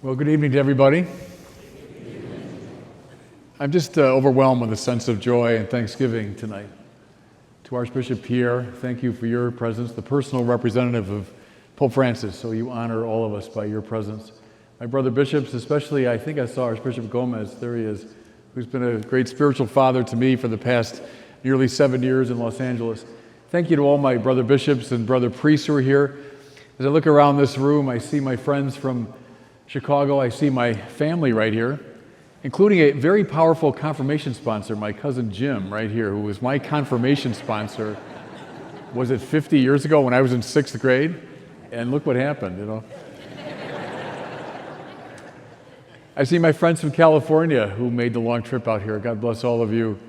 Well, good evening to everybody. I'm just overwhelmed with a sense of joy and thanksgiving tonight. To Archbishop Pierre, thank you for your presence, the personal representative of Pope Francis, so you honor all of us by your presence. My brother bishops, especially, I think I saw Archbishop Gomez, there he is, who's been a great spiritual father to me for the past nearly 7 years in Los Angeles. Thank you to all my brother bishops and brother priests who are here. As I look around this room, I see my friends from Chicago. I see my family right here, including a very powerful confirmation sponsor, my cousin Jim right here, who was my confirmation sponsor, was it 50 years ago when I was in 6th grade? And look what happened, you know. I see my friends from California who made the long trip out here. God bless all of you.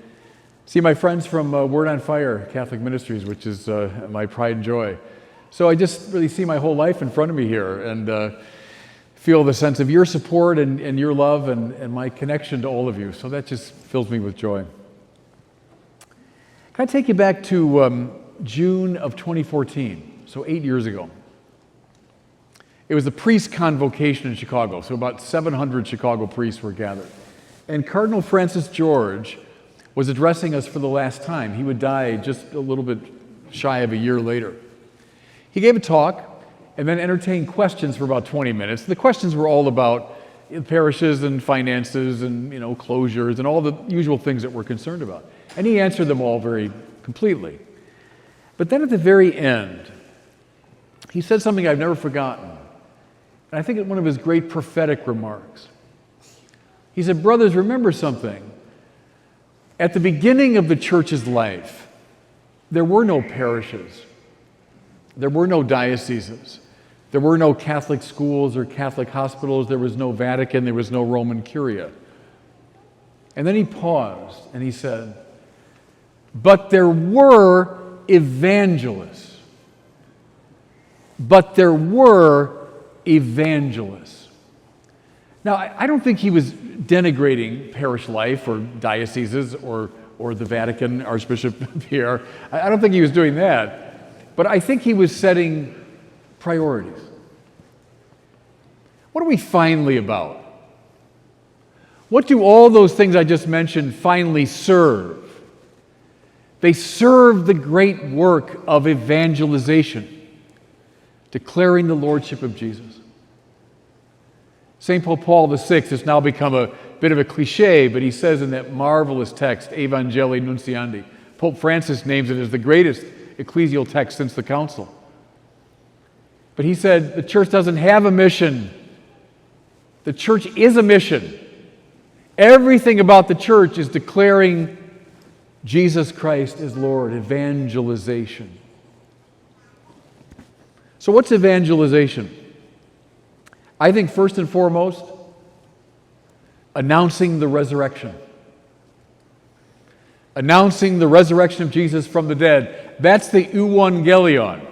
See my friends from Word on Fire Catholic Ministries, which is my pride and joy. So I just really see my whole life in front of me here, and feel the sense of your support and your love and my connection to all of you. So that just fills me with joy. Can I take you back to June of 2014, so 8 years ago? It was a priest convocation in Chicago, so about 700 Chicago priests were gathered. And Cardinal Francis George was addressing us for the last time. He would die just a little bit shy of a year later. He gave a talk and then entertained questions for about 20 minutes. The questions were all about parishes and finances and closures and all the usual things that we're concerned about. And he answered them all very completely. But then at the very end, he said something I've never forgotten. And I think it's one of his great prophetic remarks. He said, "Brothers, remember something. At the beginning of the church's life, there were no parishes. There were no dioceses. There were no Catholic schools or Catholic hospitals. There was no Vatican. There was no Roman Curia." And then he paused and he said, "But there were evangelists. But there were evangelists." Now, I don't think he was denigrating parish life or dioceses or the Vatican, Archbishop Pierre. I don't think he was doing that. But I think he was setting priorities. What are we finally about? What do all those things I just mentioned finally serve? They serve the great work of evangelization, declaring the lordship of Jesus. St. Pope Paul VI has now become a bit of a cliche, but he says in that marvelous text, Evangelii Nunciandi, Pope Francis names it as the greatest ecclesial text since the Council. But he said the church doesn't have a mission. The church is a mission. Everything about the church is declaring Jesus Christ is Lord, evangelization. So what's evangelization? I think first and foremost, announcing the resurrection. Announcing the resurrection of Jesus from the dead. That's the euangelion.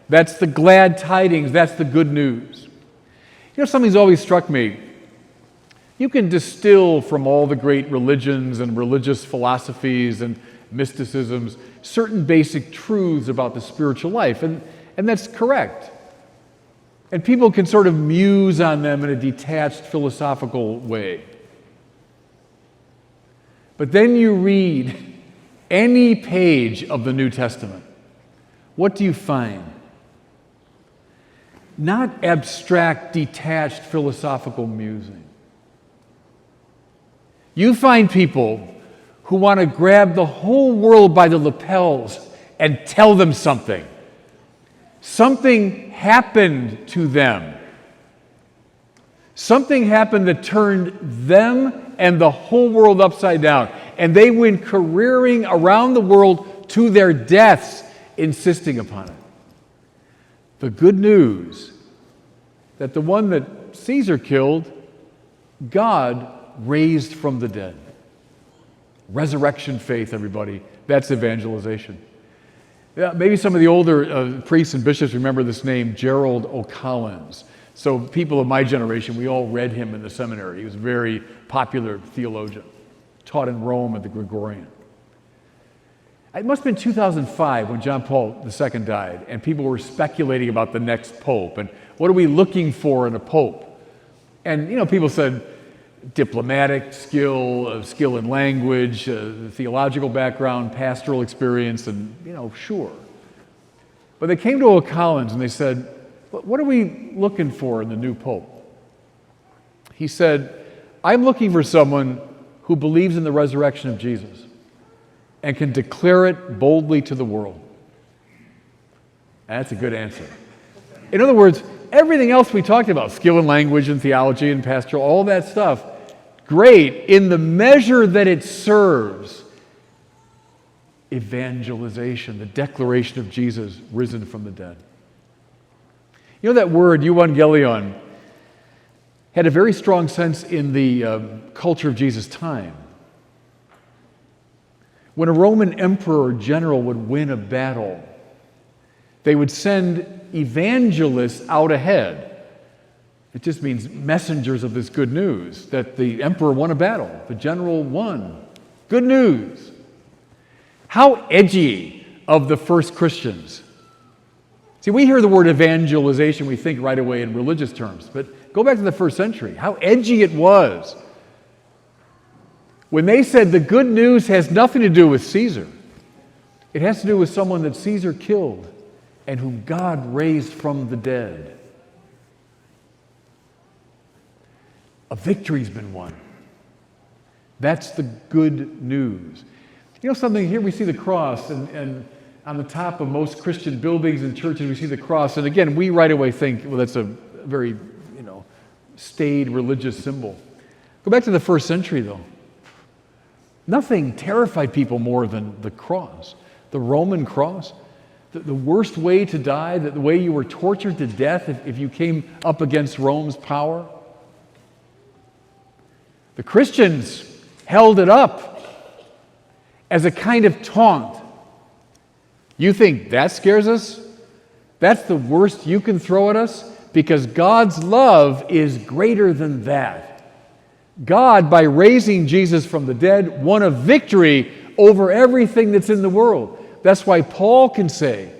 That's the glad tidings. That's the good news. Something's always struck me. You can distill from all the great religions and religious philosophies and mysticisms certain basic truths about the spiritual life, and that's correct. And people can sort of muse on them in a detached philosophical way. But then you read any page of the New Testament. What do you find? Not abstract, detached philosophical musing. You find people who want to grab the whole world by the lapels and tell them something. Something happened to them. Something happened that turned them and the whole world upside down. And they went careering around the world to their deaths, insisting upon it. The good news that the one that Caesar killed, God raised from the dead. Resurrection faith, everybody. That's evangelization. Yeah, maybe some of the older priests and bishops remember this name, Gerald O'Collins. So people of my generation, we all read him in the seminary. He was a very popular theologian, taught in Rome at the Gregorian. It must have been 2005 when John Paul II died, and people were speculating about the next pope, and what are we looking for in a pope? And, people said diplomatic skill, skill in language, theological background, pastoral experience, and, sure. But they came to O'Collins and they said, what are we looking for in the new pope? He said, I'm looking for someone who believes in the resurrection of Jesus and can declare it boldly to the world. That's a good answer. In other words, everything else we talked about, skill in language and theology and pastoral, all that stuff, great, in the measure that it serves evangelization, the declaration of Jesus risen from the dead. That word, euangelion, had a very strong sense in the culture of Jesus' time. When a Roman emperor or general would win a battle, they would send evangelists out ahead. It just means messengers of this good news, that the emperor won a battle, the general won. Good news. How edgy of the first Christians. See, we hear the word evangelization, we think right away in religious terms, but go back to the first century. How edgy it was. When they said the good news has nothing to do with Caesar, it has to do with someone that Caesar killed and whom God raised from the dead. A victory's been won. That's the good news. Something here, we see the cross, and on the top of most Christian buildings and churches, we see the cross. And again, we right away think, well, that's a very, staid religious symbol. Go back to the first century, though. Nothing terrified people more than the cross, the Roman cross. The worst way to die, the way you were tortured to death if you came up against Rome's power. The Christians held it up as a kind of taunt. You think that scares us? That's the worst you can throw at us? Because God's love is greater than that. God, by raising Jesus from the dead, won a victory over everything that's in the world. That's why Paul can say,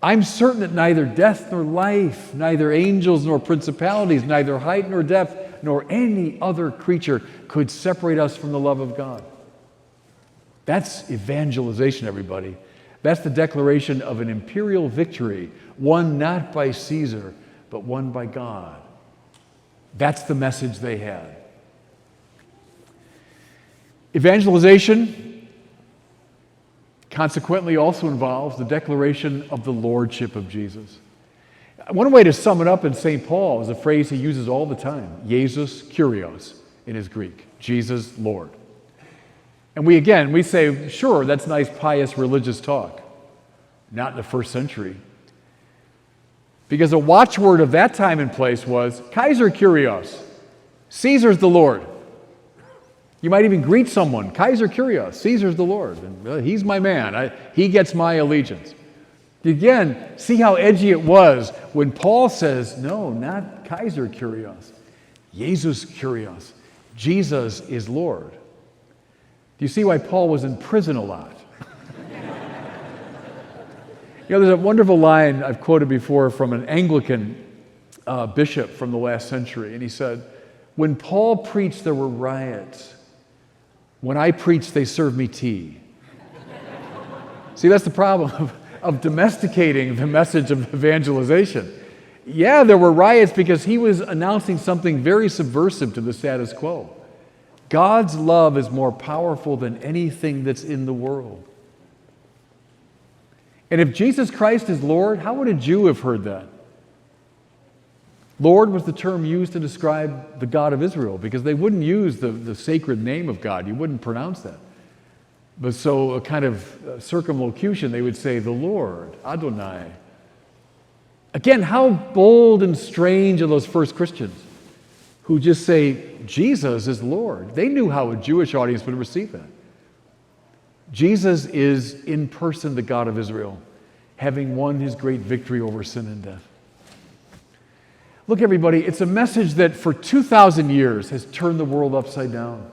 I'm certain that neither death nor life, neither angels nor principalities, neither height nor depth, nor any other creature could separate us from the love of God. That's evangelization, everybody. That's the declaration of an imperial victory, won not by Caesar, but won by God. That's the message they had. Evangelization consequently also involves the declaration of the lordship of Jesus. One way to sum it up in St. Paul is a phrase he uses all the time, Jesus Kyrios in his Greek, Jesus Lord. And we say, sure, that's nice, pious, religious talk. Not in the first century. Because a watchword of that time and place was, Kaiser Kyrios, Caesar's the Lord. You might even greet someone, Kaiser Kyrios, Caesar's the Lord. And, he's my man, he gets my allegiance. Again, see how edgy it was when Paul says, no, not Kaiser Kyrios, Jesus Kyrios, Jesus is Lord. Do you see why Paul was in prison a lot? There's a wonderful line I've quoted before from an Anglican bishop from the last century, and he said, when Paul preached, there were riots. When I preached, they served me tea. See, that's the problem of domesticating the message of evangelization. Yeah, there were riots because he was announcing something very subversive to the status quo. God's love is more powerful than anything that's in the world. And if Jesus Christ is Lord, how would a Jew have heard that? Lord was the term used to describe the God of Israel because they wouldn't use the sacred name of God. You wouldn't pronounce that. But so a kind of circumlocution, they would say, the Lord, Adonai. Again, how bold and strange are those first Christians who just say, Jesus is Lord. They knew how a Jewish audience would receive that. Jesus is in person the God of Israel, having won his great victory over sin and death. Look, everybody, it's a message that for 2,000 years has turned the world upside down.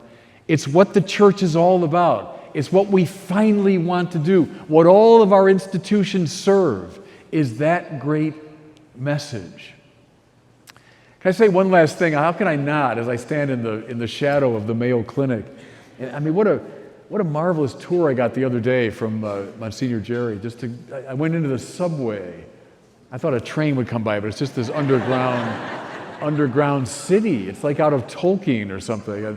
It's what the church is all about. It's what we finally want to do. What all of our institutions serve is that great message. Can I say one last thing? How can I not, as I stand in the shadow of the Mayo Clinic? And, I mean, what a marvelous tour I got the other day from Monsignor Jerry. I went into the subway. I thought a train would come by, but it's just this underground city. It's like out of Tolkien or something.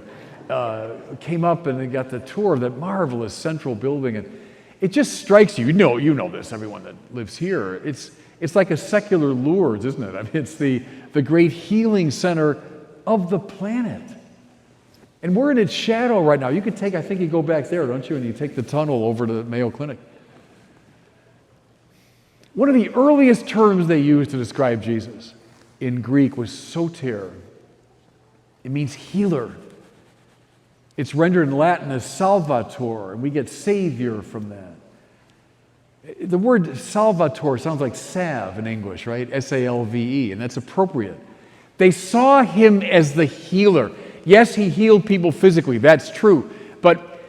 Came up and they got the tour of that marvelous central building, and it just strikes you. You know this, everyone that lives here. It's like a secular Lourdes, isn't it? I mean, it's the great healing center of the planet. And we're in its shadow right now. You could I think you go back there, don't you? And you take the tunnel over to the Mayo Clinic. One of the earliest terms they used to describe Jesus in Greek was soter. It means healer. It's rendered in Latin as salvator, and we get savior from that. The word salvator sounds like salve in English, right? S-A-L-V-E, and that's appropriate. They saw him as the healer. Yes, he healed people physically, that's true. But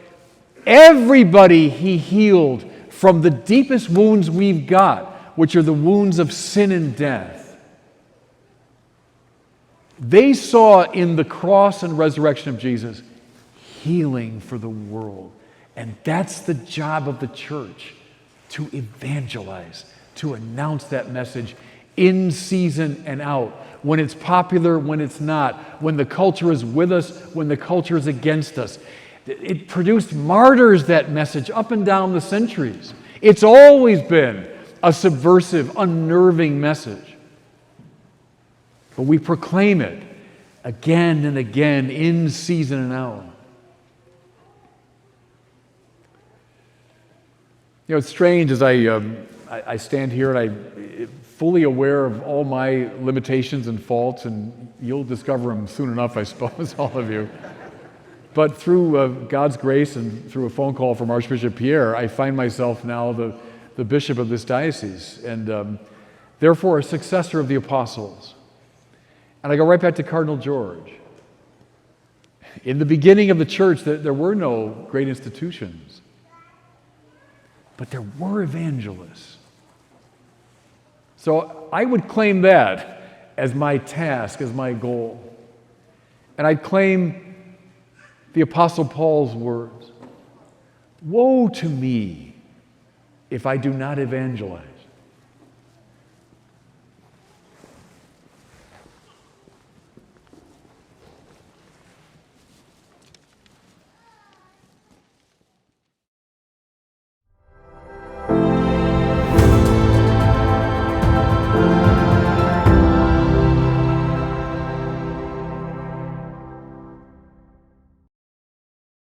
everybody he healed from the deepest wounds we've got, which are the wounds of sin and death. They saw in the cross and resurrection of Jesus healing for the world. And that's the job of the church, to evangelize, to announce that message in season and out, when it's popular, when it's not, when the culture is with us, when the culture is against us. It produced martyrs, that message, up and down the centuries. It's always been a subversive, unnerving message. But we proclaim it again and again, in season and out. You know, it's strange as I stand here and I'm fully aware of all my limitations and faults, and you'll discover them soon enough, I suppose, all of you. But through God's grace and through a phone call from Archbishop Pierre, I find myself now the bishop of this diocese, and therefore a successor of the apostles. And I go right back to Cardinal George. In the beginning of the church, there were no great institutions. But there were evangelists. So I would claim that as my task, as my goal. And I'd claim the Apostle Paul's words: "Woe to me if I do not evangelize."